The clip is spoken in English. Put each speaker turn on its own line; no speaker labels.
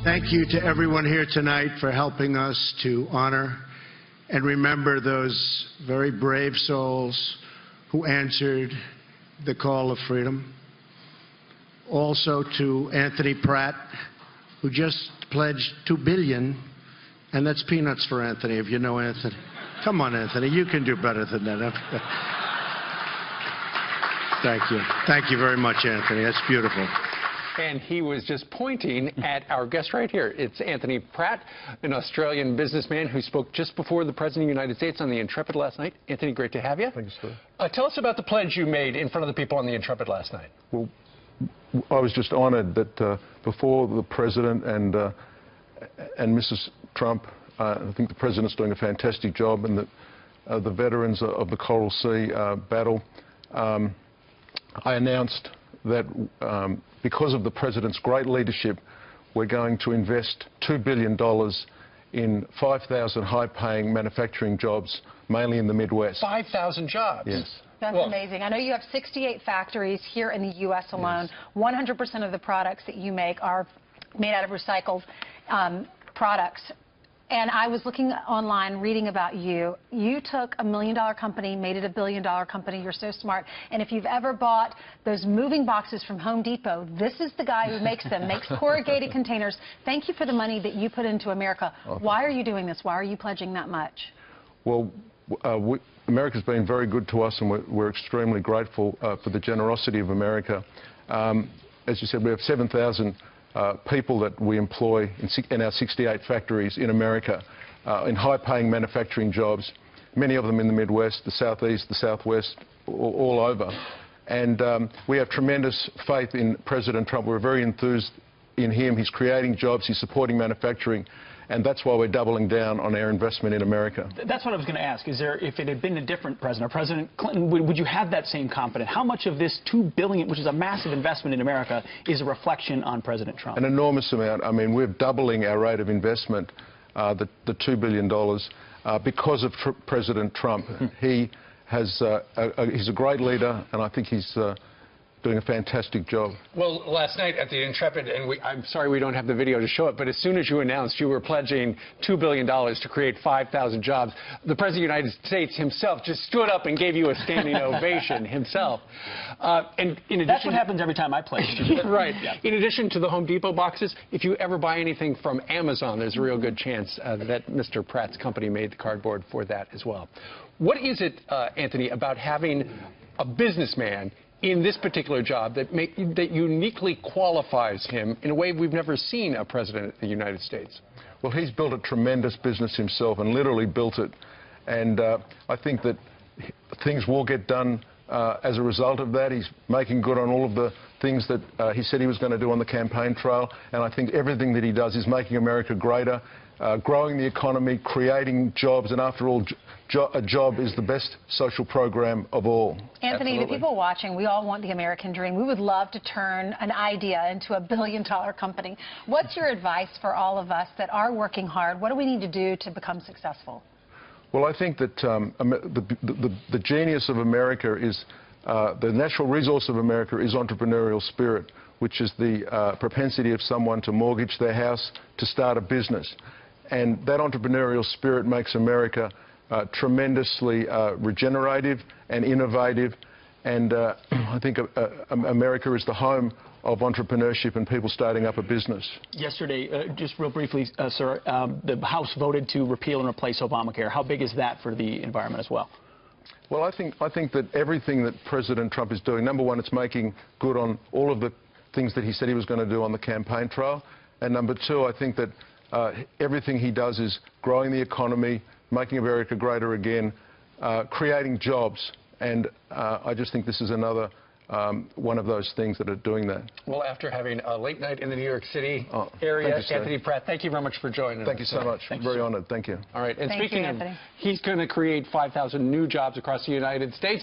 Thank you to everyone here tonight for helping us to honor and remember those very brave souls who answered the call of freedom. Also to Anthony Pratt, who just pledged $2 billion, and that's peanuts for Anthony, if you know Anthony. Come on, Anthony, you can do better than that. Thank you. Thank you very much, Anthony. That's beautiful.
And he was just pointing at our guest right here. It's Anthony Pratt, an Australian businessman who spoke just before the President of the United States on the Intrepid last night. Anthony, great to have you.
Thank you, sir.
Tell us about the pledge you made in front of the people on the Intrepid last night.
Well, I was just honoured that before the President and Mrs. Trump, I think the President's doing a fantastic job, and that the veterans of the Coral Sea battle, I announced that because of the President's great leadership, we're going to invest $2 billion in 5,000 high-paying manufacturing jobs, mainly in the Midwest.
5,000 jobs?
Yes.
That's amazing. I know you have 68 factories here in the U.S. alone. 100% of the products that you make are made out of recycled products. And I was looking online, reading about you. You took a $1 million company, made it a $1 billion company. You're so smart. And if you've ever bought those moving boxes from Home Depot, this is the guy who makes them, makes corrugated containers. Thank you for the money that you put into America. Okay. Why are you doing this? Why are you pledging that much?
Well, America's been very good to us, and we're extremely grateful for the generosity of America. As you said, we have 7,000 people that we employ in our 68 factories in America, in high-paying manufacturing jobs, many of them in the Midwest, the Southeast, the Southwest, all over. And we have tremendous faith in President Trump. We're very enthused in him. He's creating jobs, he's supporting manufacturing, and that's why we're doubling down on our investment in America.
That's what I was going to ask. Is there, if it had been a different president, or President Clinton, would you have that same confidence? How much of this $2 billion, which is a massive investment in America, is a reflection on President Trump?
An enormous amount. I mean, we're doubling our rate of investment, the $2 billion, because of President Trump. He's a great leader, and I think he's doing a fantastic job.
Well, last night at the Intrepid, and I'm sorry we don't have the video to show it, but as soon as you announced you were pledging $2 billion to create 5,000 jobs, the President of the United States himself just stood up and gave you a standing ovation himself. And in addition,
that's what happens every time I pledge.
Right. Yeah. In addition to the Home Depot boxes, if you ever buy anything from Amazon, there's a real good chance that Mr. Pratt's company made the cardboard for that as well. What is it, Anthony, about having a businessman in this particular job that uniquely qualifies him in a way we've never seen a president of the United States?
Well, he's built a tremendous business himself, and literally built it. And I think that things will get done as a result of that. He's making good on all of the things that he said he was going to do on the campaign trail. And I think everything that he does is making America greater, growing the economy, creating jobs, and after all, a job is the best social program of all.
Anthony,
Absolutely.
The people watching, we all want the American dream. We would love to turn an idea into a billion-dollar company. What's your advice for all of us that are working hard? What do we need to do to become successful?
Well, I think that the genius of America is, the natural resource of America is entrepreneurial spirit, which is the propensity of someone to mortgage their house to start a business. And that entrepreneurial spirit makes America tremendously regenerative and innovative, and I think America is the home of entrepreneurship and people starting up a business.
Yesterday, just real briefly, sir, the House voted to repeal and replace Obamacare. How big is that for the environment as well?
Well, I think that everything that President Trump is doing, number one, it's making good on all of the things that he said he was going to do on the campaign trail, and number two, I think that everything he does is growing the economy, making America greater again, creating jobs, and I just think this is another one of those things that are doing that.
Well, after having a late night in the New York City area, Anthony Pratt, thank you very much for joining us.
Thank you so much. Very honored. Thank you.
All right. And
Thank
speaking
you,
of,
Anthony.
he's going to create 5,000 new jobs across the United States.